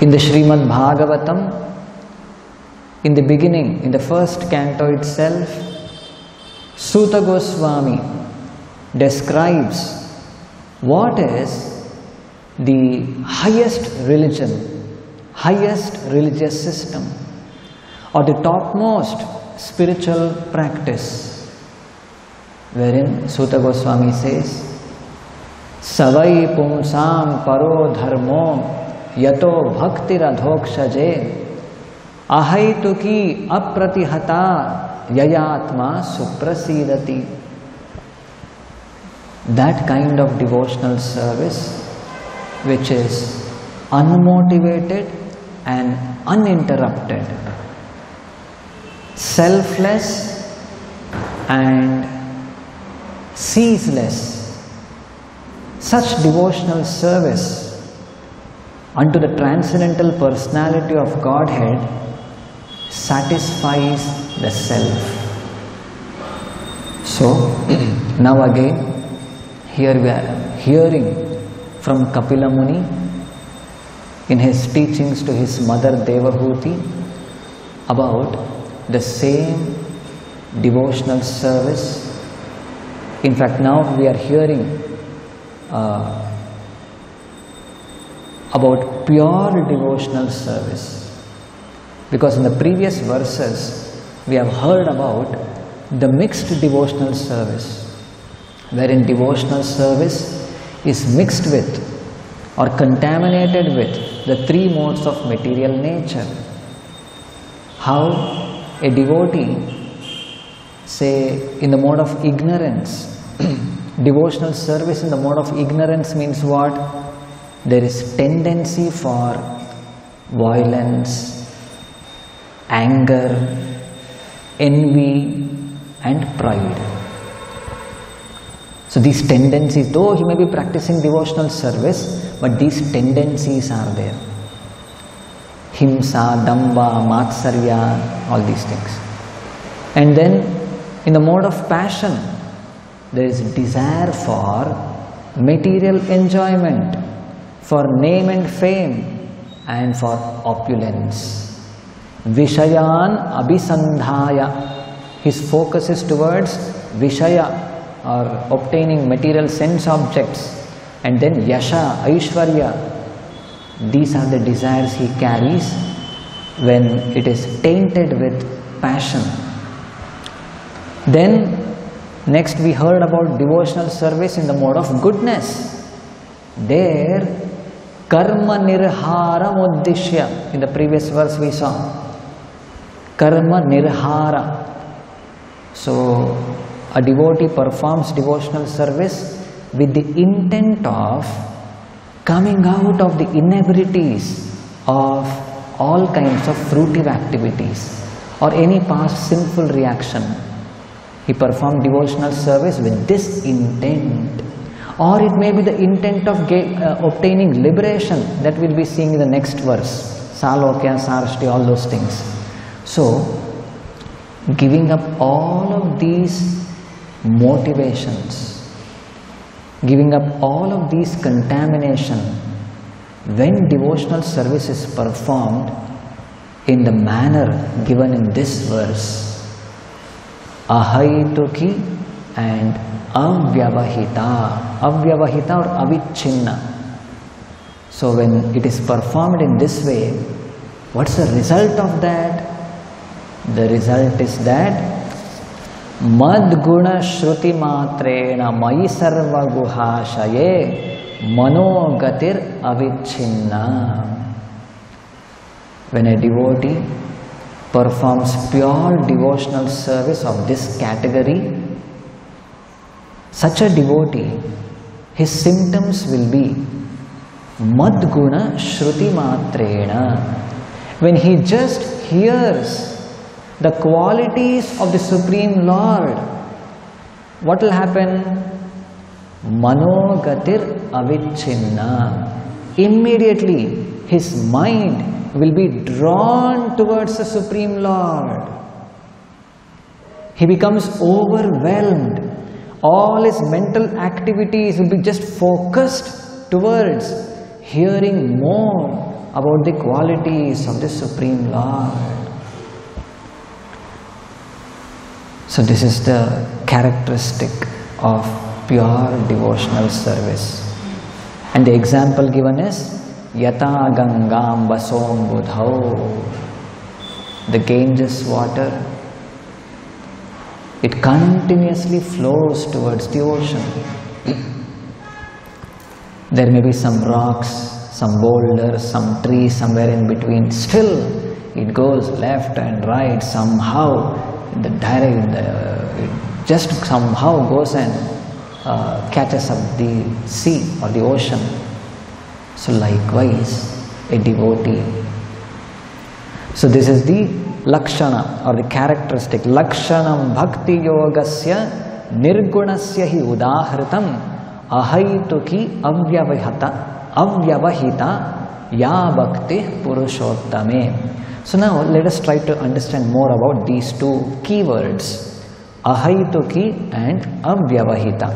In the Srimad Bhagavatam, in the beginning, in the first canto itself, Suta Goswami describes what is the highest religion, highest religious system, or the topmost spiritual practice, wherein Suta Goswami says, Savai pumsam paro dharmo yato bhakti radhokshaje ahaituki apratihata yayatma suprasidati. That kind of devotional service which is unmotivated and uninterrupted, selfless and ceaseless, such devotional service unto the transcendental personality of Godhead satisfies the self. So, now again, here we are hearing from Kapila Muni in his teachings to his mother Devahuti about the same devotional service. In fact, now we are hearing about pure devotional service, because in the previous verses we have heard about the mixed devotional service, wherein devotional service is mixed with or contaminated with the three modes of material nature. How a devotee, say in the mode of ignorance, devotional service in the mode of ignorance means what? There is tendency for violence, anger, envy and pride. So these tendencies, though he may be practicing devotional service, but these tendencies are there. Himsa, Damba, Matsarya, all these things. And then in the mode of passion, there is desire for material enjoyment, for name and fame, and for opulence. Vishayan abhisandhaya. His focus is towards Vishaya, or obtaining material sense objects, and then Yasha, Aishwarya. These are the desires he carries when it is tainted with passion. Then next we heard about devotional service in the mode of goodness. There, karma nirhara uddishya, in the previous verse we saw. Karma nirhara. So, a devotee performs devotional service with the intent of coming out of the inabilities of all kinds of fruitive activities or any past sinful reaction. He performed devotional service with this intent, or it may be the intent of obtaining liberation, that we'll be seeing in the next verse. Salokya, Sarashti, all those things. So, giving up all of these motivations, giving up all of these contamination, when devotional service is performed in the manner given in this verse, ahaituki and avyavahita, avyavahita or avichinna. So when it is performed in this way, what's the result of that? The result is that Mad guna shruti matrena mai sarva guhashaye manogatir avichinna. When a devotee performs pure devotional service of this category, such a devotee, his symptoms will be Mad guna shruti matrena. When he just hears the qualities of the Supreme Lord, what will happen? Manogatir avichinna. Immediately his mind will be drawn towards the Supreme Lord. He becomes overwhelmed. All his mental activities will be just focused towards hearing more about the qualities of the Supreme Lord. So this is the characteristic of pure devotional service. And the example given is Yata Gangam Basom Budhau. The Ganges water, it continuously flows towards the ocean. There may be some rocks, some boulders, some trees somewhere in between. Still, it goes left and right somehow. It just somehow goes and catches up the sea or the ocean. So likewise, a devotee. So this is the lakshana or the characteristic. Lakshanam bhakti yogasya nirgunasya hi udahritam ahaituki avyavahita ya bhakti purushottame. So now let us try to understand more about these two keywords, ahaituki and avyavahita.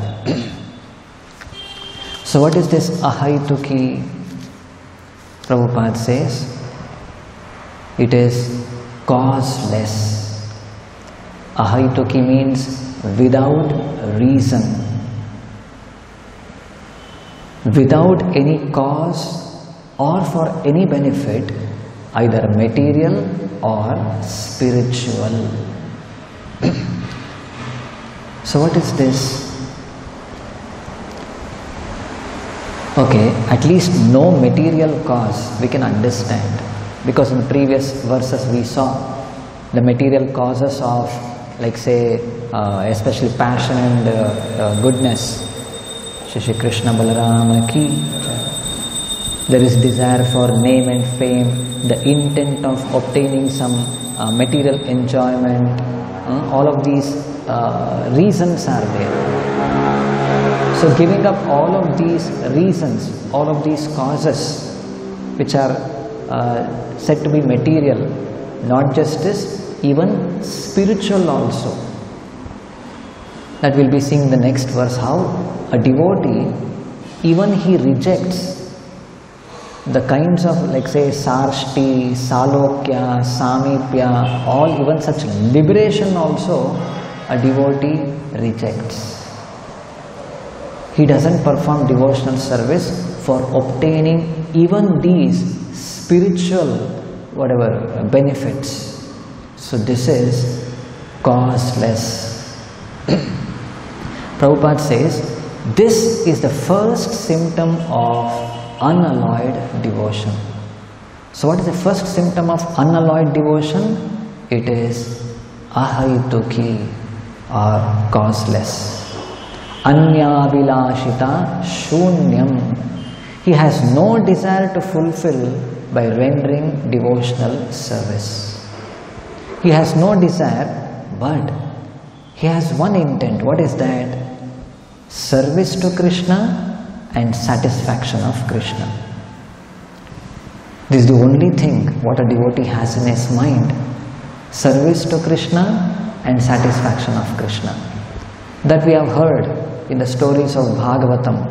So what is this ahaituki? Prabhupada says, it is causeless. Ahaituki means without reason, without any cause or for any benefit, either material or spiritual. So what is this? Okay, at least no material cause we can understand, because in the previous verses we saw the material causes of, like say, especially passion and goodness. Shri Krishna Balarama ki. There is desire for name and fame, the intent of obtaining some material enjoyment. All of these reasons are there. So giving up all of these reasons, all of these causes which are said to be material, not just this, even spiritual also. That we'll be seeing in the next verse, how a devotee, even he rejects the kinds of, like say, sarshti, salokya, samipya, all, even such liberation also a devotee rejects. He doesn't perform devotional service for obtaining even these spiritual benefits. So this is causeless. Prabhupada says, this is the first symptom of unalloyed devotion. So what is the first symptom of unalloyed devotion? It is ahaituki, or causeless. Anyavilashita shunyam. He has no desire to fulfill by rendering devotional service. He has no desire, but he has one intent. What is that? Service to Krishna and satisfaction of Krishna. This is the only thing what a devotee has in his mind. Service to Krishna and satisfaction of Krishna. That we have heard in the stories of Bhagavatam,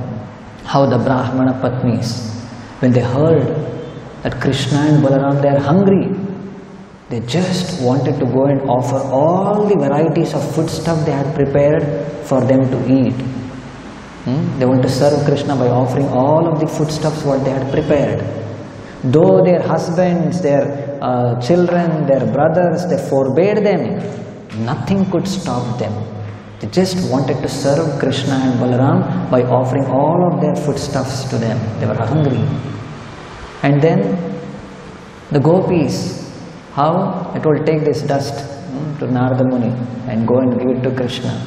how the Brahmana Patnis, when they heard that Krishna and Balaram, they are hungry, they just wanted to go and offer all the varieties of foodstuff they had prepared for them to eat. They want to serve Krishna by offering all of the foodstuffs what they had prepared. Though their husbands, their children, their brothers, they forbade them, nothing could stop them. They just wanted to serve Krishna and Balaram by offering all of their foodstuffs to them. They were hungry. And then the gopis, how? It will take this dust to Narada Muni and go and give it to Krishna.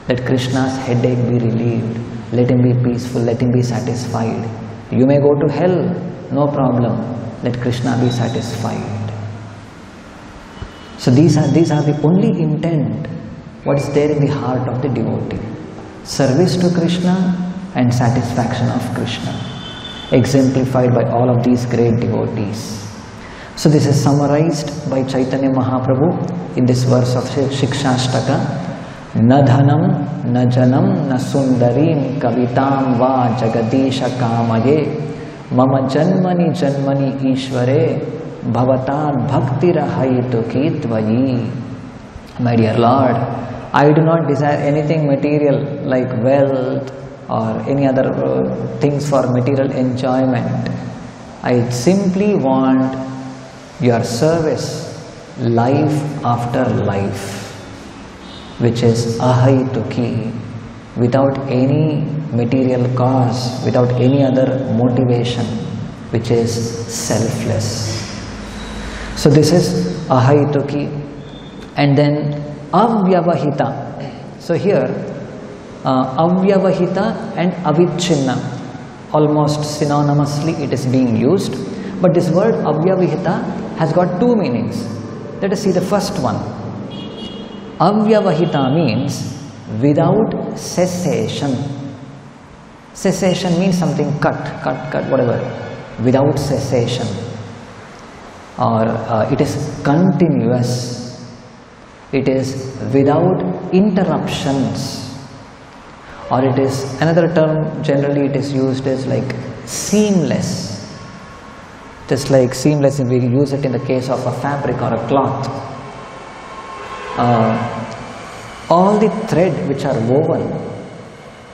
Let Krishna's headache be relieved. Let him be peaceful. Let him be satisfied. You may go to hell, no problem. Let Krishna be satisfied. So these are the only intent what is there in the heart of the devotee. Service to Krishna and satisfaction of Krishna, exemplified by all of these great devotees. So this is summarized by Chaitanya Mahaprabhu in this verse of Shikshashtaka. Na dhanam, na janam, na sundarim, kavitam va jagadisha kamaye, Mama janmani janmani ishvare bhavatad bhaktirahayituki tvayi. My dear Lord, I do not desire anything material like wealth or any other things for material enjoyment. I simply want your service, life after life, which is ahayituki, without any material cause, without any other motivation, which is selfless. So this is ahayituki. And then avyavahita. So here avyavahita and avichinna, almost synonymously it is being used, but this word avyavahita has got two meanings. Let us see the first one. Avyavahita means without cessation. Cessation means something cut, whatever, without cessation, or it is continuous. It is without interruptions, or it is another term generally it is used as like seamless. Just like seamless, we use it in the case of a fabric or a cloth. All the thread which are woven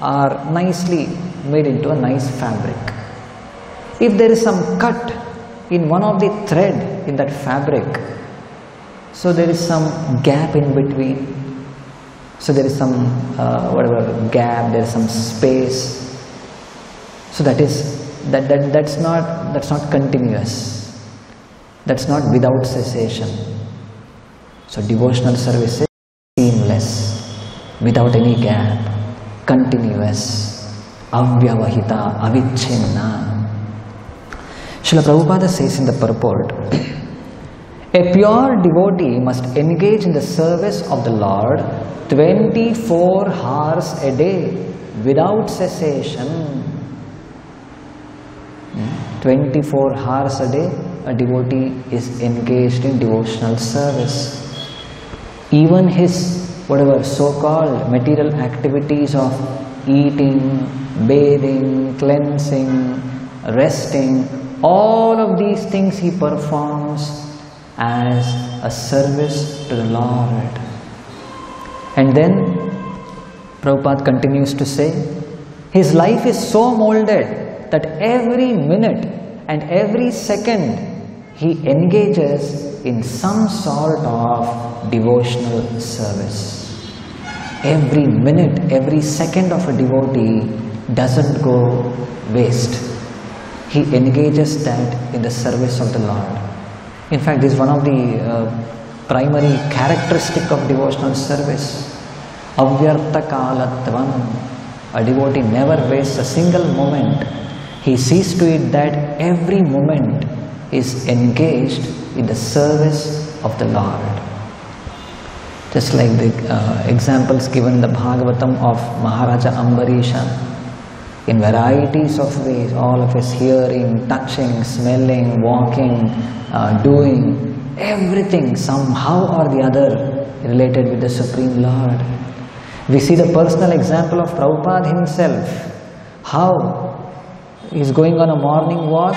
are nicely made into a nice fabric. If there is some cut in one of the thread in that fabric, so there is some gap in between, so there is some whatever gap, there is some space, so that's not continuous, that's not without cessation. So devotional service is seamless, without any gap, continuous, avyavahita, avichinna. Srila Prabhupada says in the purport, a pure devotee must engage in the service of the Lord 24 hours a day without cessation. 24 hours a day a devotee is engaged in devotional service. Even his whatever so-called material activities of eating, bathing, cleansing, resting, all of these things he performs as a service to the Lord. And then Prabhupada continues to say, his life is so molded that every minute and every second he engages in some sort of devotional service. Every minute, every second of a devotee doesn't go waste. He engages that in the service of the Lord. In fact, this is one of the primary characteristic of devotional service. Avyartha kalatvam. A devotee never wastes a single moment. He sees to it that every moment is engaged in the service of the Lord. Just like the examples given in the Bhagavatam of Maharaja Ambarisha, in varieties of ways, all of us hearing, touching, smelling, walking, doing, everything somehow or the other related with the Supreme Lord. We see the personal example of Prabhupada himself, how he is going on a morning walk,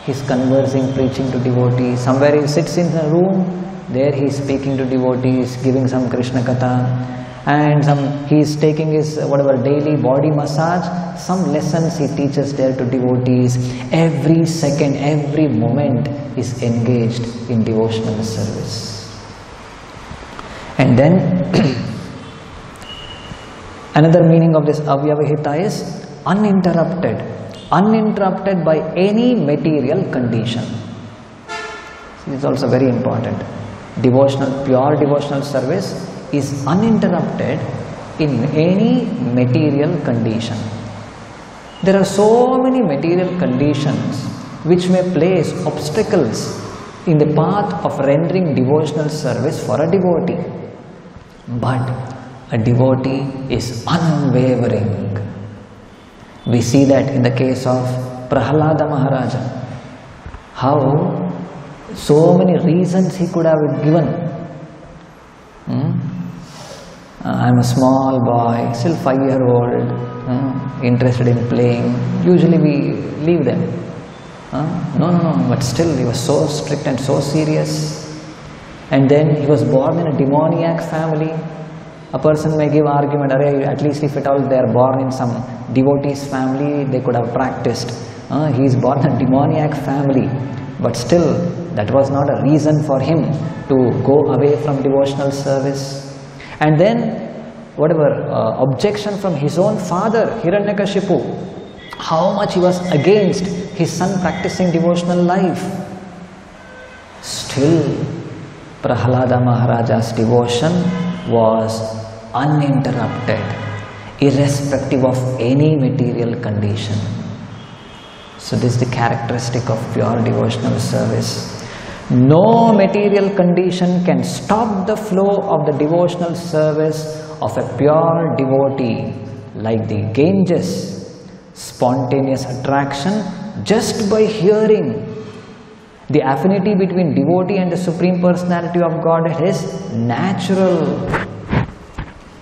he is conversing, preaching to devotees. Somewhere he sits in a room, there he is speaking to devotees, giving some Krishna Katha, and he is taking his whatever daily body massage, some lessons he teaches there to devotees. Every second, every moment is engaged in devotional service. And then another meaning of this avyavahita is uninterrupted, uninterrupted by any material condition. This is also very important. Pure devotional service is uninterrupted in any material condition. There are so many material conditions which may place obstacles in the path of rendering devotional service for a devotee. But a devotee is unwavering. We see that in the case of Prahlada Maharaja, how so many reasons he could have given. I'm a small boy, still 5-year-old, interested in playing. Usually we leave them. No, but still he was so strict and so serious. And then he was born in a demoniac family. A person may give argument, at least if at all they are born in some devotee's family, they could have practiced. He is born in a demoniac family. But still, that was not a reason for him to go away from devotional service. And then, whatever objection from his own father, Hiranyakashipu, how much he was against his son practicing devotional life. Still, Prahlada Maharaja's devotion was uninterrupted, irrespective of any material condition. So this is the characteristic of pure devotional service. No material condition can stop the flow of the devotional service of a pure devotee, like the Ganges, spontaneous attraction just by hearing. The affinity between devotee and the Supreme Personality of Godhead is natural.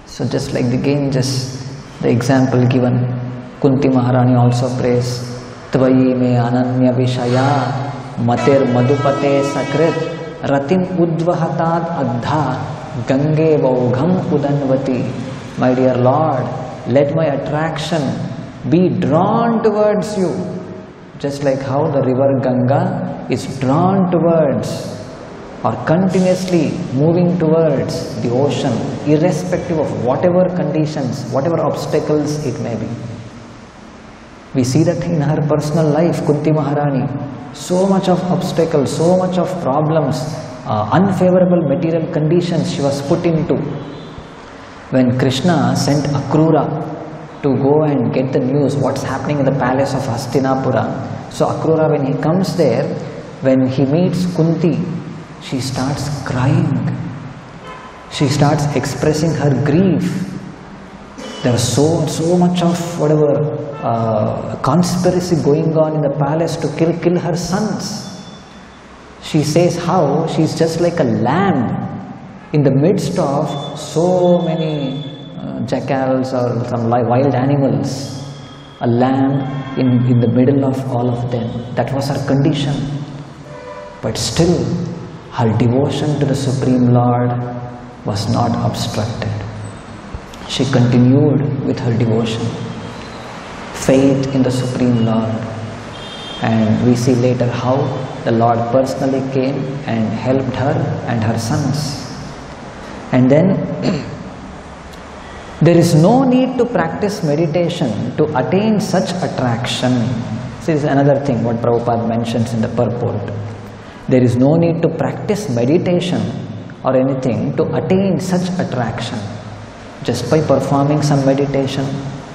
So just like the Ganges, the example given, Kunti Maharani also prays, Tvayi me ananya vishaya matir madhupate sakrit ratim udvahatad adha gange vaugham udanvati. My dear Lord, let my attraction be drawn towards you. Just like how the river Ganga is drawn towards or continuously moving towards the ocean, irrespective of whatever conditions, whatever obstacles it may be. We see that in her personal life, Kunti Maharani, so much of obstacles, so much of problems, unfavorable material conditions she was put into. When Krishna sent Akrura to go and get the news what's happening in the palace of Hastinapura. So Akrura, when he comes there, when he meets Kunti, she starts crying. She starts expressing her grief. There was so much of whatever conspiracy going on in the palace to kill her sons. She says how she's just like a lamb in the midst of so many jackals or some wild animals. A lamb in the middle of all of them. That was her condition. But still, her devotion to the Supreme Lord was not obstructed. She continued with her devotion, faith in the Supreme Lord. And we see later how the Lord personally came and helped her and her sons. And then there is no need to practice meditation to attain such attraction. This is another thing what Prabhupada mentions in the purport. There is no need to practice meditation or anything to attain such attraction. Just by performing some meditation,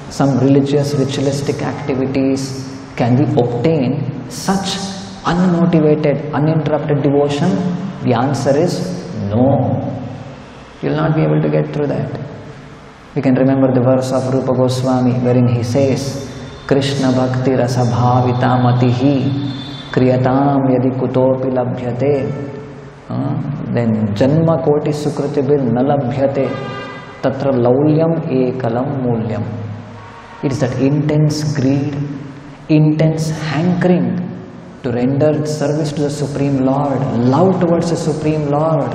some religious, ritualistic activities, can we obtain such unmotivated, uninterrupted devotion? The answer is no. You will not be able to get through that. We can remember the verse of Rupa Goswami wherein he says, Krishna bhakti rasa bhavita matihi kriyatam yadi kutopi labhyate. Then janma koti sukritibir nalabhyate tatra laulyam ekalam mulyam. It is that intense greed, intense hankering to render service to the Supreme Lord, love towards the Supreme Lord.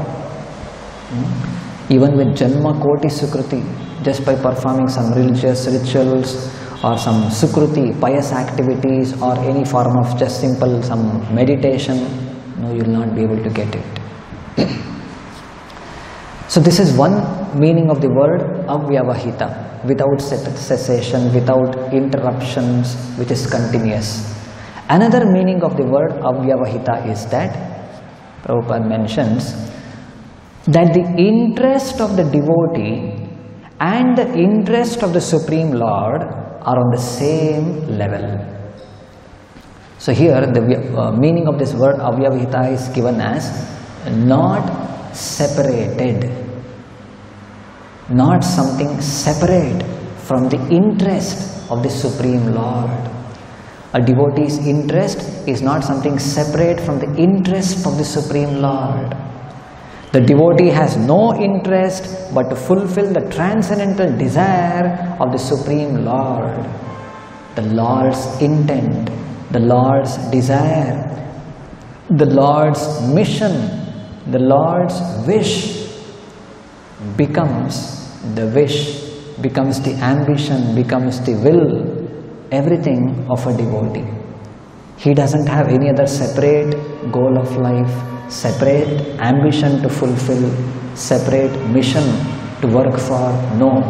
Even with janma koti sukruti, just by performing some religious rituals or some sukruti, pious activities, or any form of just simple some meditation, no, you will not be able to get it. So this is one meaning of the word avyavahita, without cessation, without interruptions, which is continuous. Another meaning of the word avyavahita is that, Prabhupada mentions, that the interest of the devotee and the interest of the Supreme Lord are on the same level. So here the meaning of this word avyavahita is given as not separated, not something separate from the interest of the Supreme Lord. A devotee's interest is not something separate from the interest of the Supreme Lord. The devotee has no interest but to fulfill the transcendental desire of the Supreme Lord. The Lord's intent, the Lord's desire, the Lord's mission, the Lord's wish becomes the wish, becomes the ambition, becomes the will, everything of a devotee. He doesn't have any other separate goal of life, separate ambition to fulfill, separate mission to work for. No.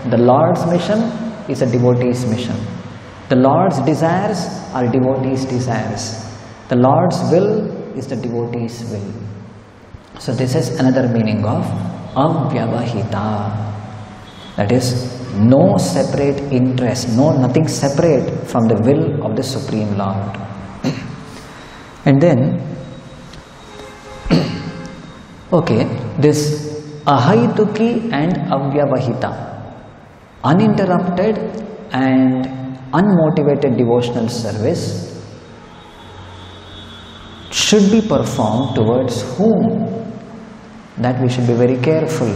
The Lord's mission is a devotee's mission. The Lord's desires are devotee's desires. The Lord's will is the devotee's will. So this is another meaning of avyavahita. That is, no separate interest, nothing separate from the will of the Supreme Lord. And then, okay, this ahaituki and avyavahita, uninterrupted and unmotivated devotional service should be performed towards whom? That we should be very careful.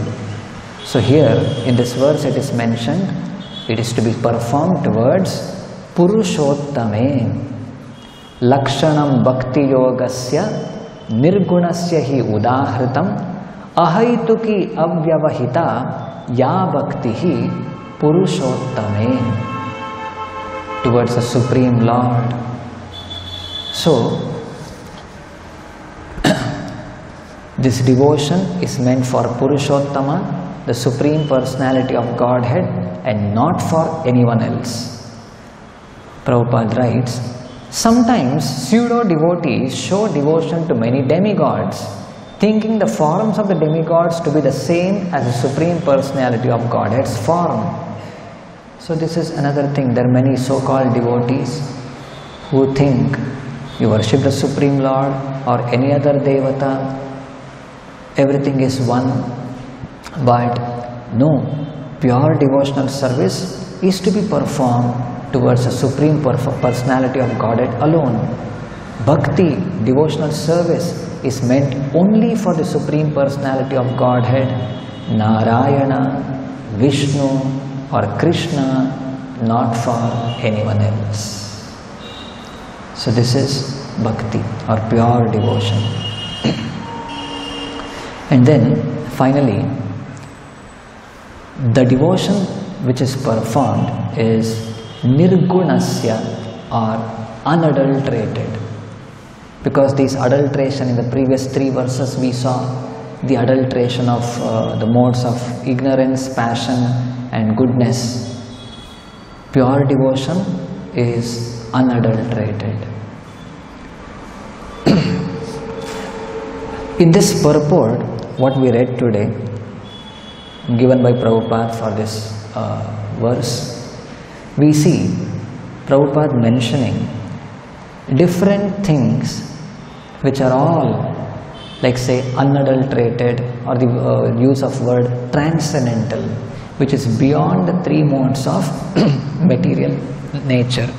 So here in this verse it is mentioned, it is to be performed towards Purushottame. Lakshanam bhakti yogasya nirgunasya hi udahritam ahaituki avyavahita ya bhaktihi Purushottame. Towards the Supreme Lord. So this devotion is meant for Purushottama, the Supreme Personality of Godhead, and not for anyone else. Prabhupada writes, sometimes pseudo-devotees show devotion to many demigods, thinking the forms of the demigods to be the same as the Supreme Personality of Godhead's form. So this is another thing. There are many so-called devotees who think you worship the Supreme Lord or any other Devata, everything is one. But no, pure devotional service is to be performed towards the Supreme Personality of Godhead alone. Bhakti, devotional service, is meant only for the Supreme Personality of Godhead, Narayana, Vishnu or Krishna, not for anyone else. So this is bhakti or pure devotion. And then finally, the devotion which is performed is nirgunasya or unadulterated. Because this adulteration in the previous 3 verses we saw the adulteration of the modes of ignorance, passion and goodness. Pure devotion is unadulterated. In this purport, what we read today, given by Prabhupada for this verse, we see Prabhupada mentioning different things which are all, like say, unadulterated, or the use of word transcendental, which is beyond the 3 modes of material nature.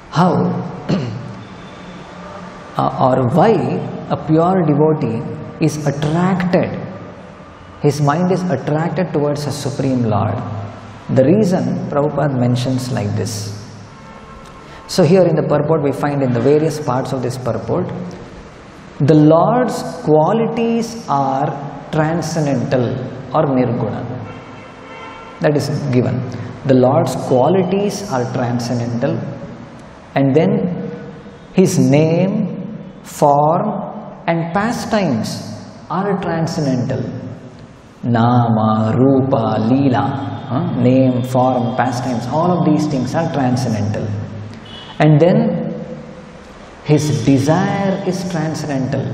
How or why a pure devotee is attracted, his mind is attracted towards a Supreme Lord. The reason Prabhupada mentions like this. So here in the purport we find in the various parts of this purport, the Lord's qualities are transcendental or nirguna. That is given. The Lord's qualities are transcendental, and then His name, form and pastimes are transcendental. Nama, Rupa, Leela, name, form, pastimes, all of these things are transcendental. And then His desire is transcendental.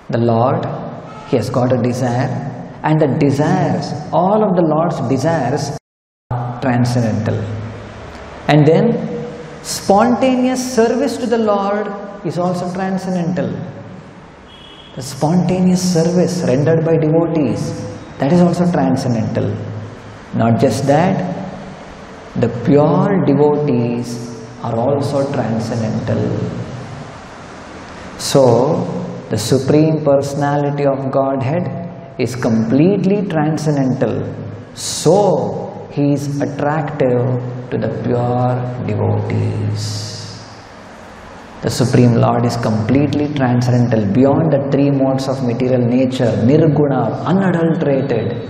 The Lord, He has got a desire, and the desires, all of the Lord's desires are transcendental. And then spontaneous service to the Lord is also transcendental. The spontaneous service rendered by devotees, that is also transcendental. Not just that, the pure devotees are also transcendental. So, the Supreme Personality of Godhead is completely transcendental. So, He is attractive to the pure devotees. The Supreme Lord is completely transcendental, beyond the three modes of material nature, nirguna, unadulterated.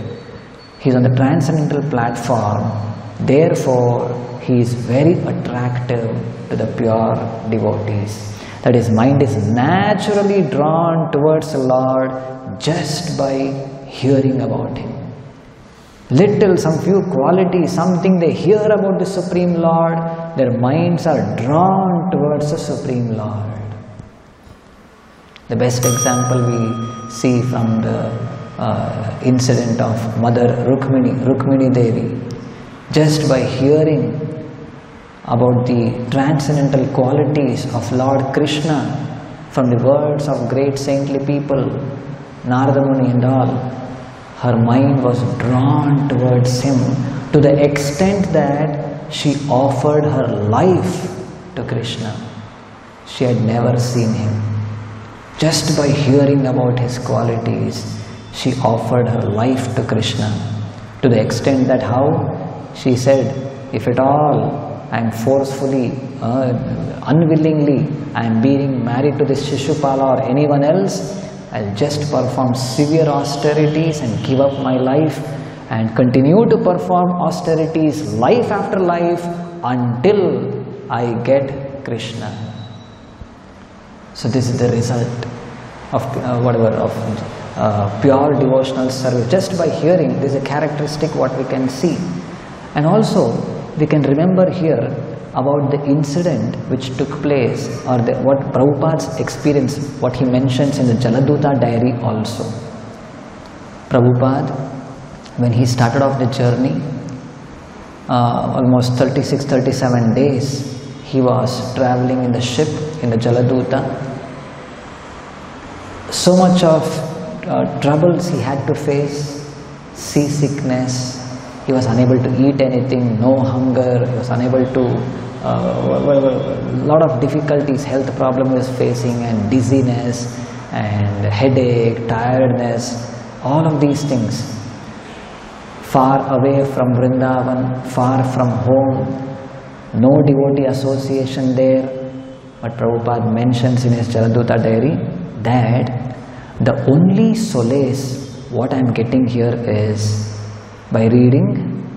He is on the transcendental platform. Therefore, He is very attractive to the pure devotees. That his mind is naturally drawn towards the Lord just by hearing about Him. Little, some few qualities, something they hear about the Supreme Lord, their minds are drawn towards the Supreme Lord. The best example we see from the incident of Mother Rukmini Devi. Just by hearing about the transcendental qualities of Lord Krishna from the words of great saintly people, Narada Muni and all, her mind was drawn towards Him to the extent that she offered her life to Krishna. She had never seen Him. Just by hearing about His qualities, she offered her life to Krishna. To the extent that how? She said, if at all I am forcefully, unwillingly, I am being married to this Shishupala or anyone else, I'll just perform severe austerities and give up my life and continue to perform austerities life after life until I get Krishna. So this is the result of pure devotional service. Just by hearing, this is a characteristic what we can see. And also, we can remember here about the incident which took place, or what Prabhupada's experience, what he mentions in the Jaladuta diary also. Prabhupada, when he started off the journey, almost 36-37 days, he was traveling in the ship, in the Jaladuta. So much of troubles he had to face, seasickness, he was unable to eat anything, no hunger, he was unable to, a lot of difficulties, health problem he was facing, and dizziness, and headache, tiredness, all of these things. Far away from Vrindavan, far from home, no devotee association there. But Prabhupada mentions in his Jaladuta diary that the only solace what I am getting here is by reading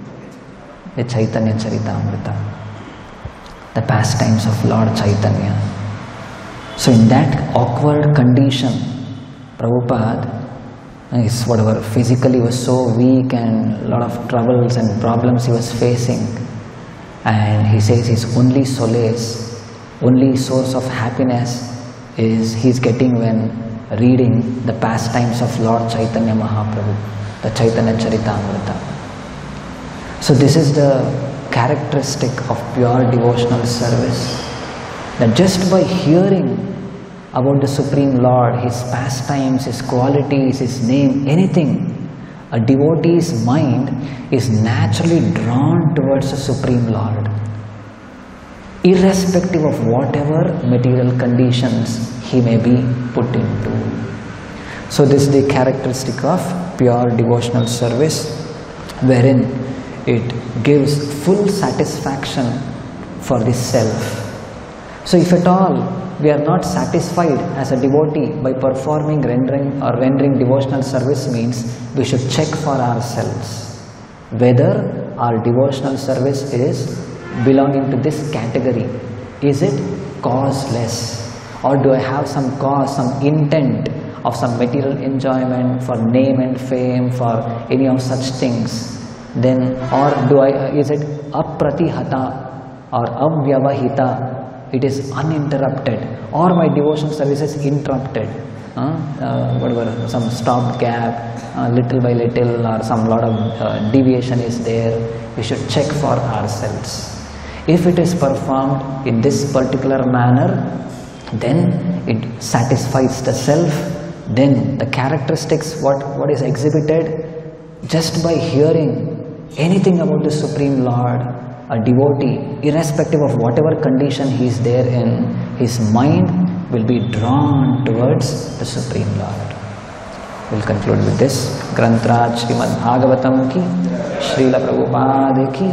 the Chaitanya Charitamrita, the pastimes of Lord Chaitanya. So in that awkward condition, Prabhupada is whatever, physically was so weak and a lot of troubles and problems he was facing. And he says his only solace, only source of happiness is he is getting when reading the pastimes of Lord Chaitanya Mahaprabhu, the Chaitanya Charitamrita. So this is the characteristic of pure devotional service, that just by hearing about the Supreme Lord, His pastimes, His qualities, His name, anything, a devotee's mind is naturally drawn towards the Supreme Lord, irrespective of whatever material conditions he may be put into. So this is the characteristic of pure devotional service, wherein it gives full satisfaction for the self. So if at all we are not satisfied as a devotee by performing, rendering devotional service, means we should check for ourselves whether our devotional service is belonging to this category. Is it causeless, or do I have some cause, some intent of some material enjoyment, for name and fame, for any of such things? Then, or is it apratihata or avyavahita? It is uninterrupted, or my devotional service is interrupted. Whatever, some stopped gap, little by little, or some lot of deviation is there. We should check for ourselves. If it is performed in this particular manner, then it satisfies the self. Then the characteristics, what is exhibited, just by hearing anything about the Supreme Lord, a devotee, irrespective of whatever condition he is there in, his mind will be drawn towards the Supreme Lord. We'll conclude with this. Grantraj Srimad Bhagavatam ki, Srila Prabhupada ki,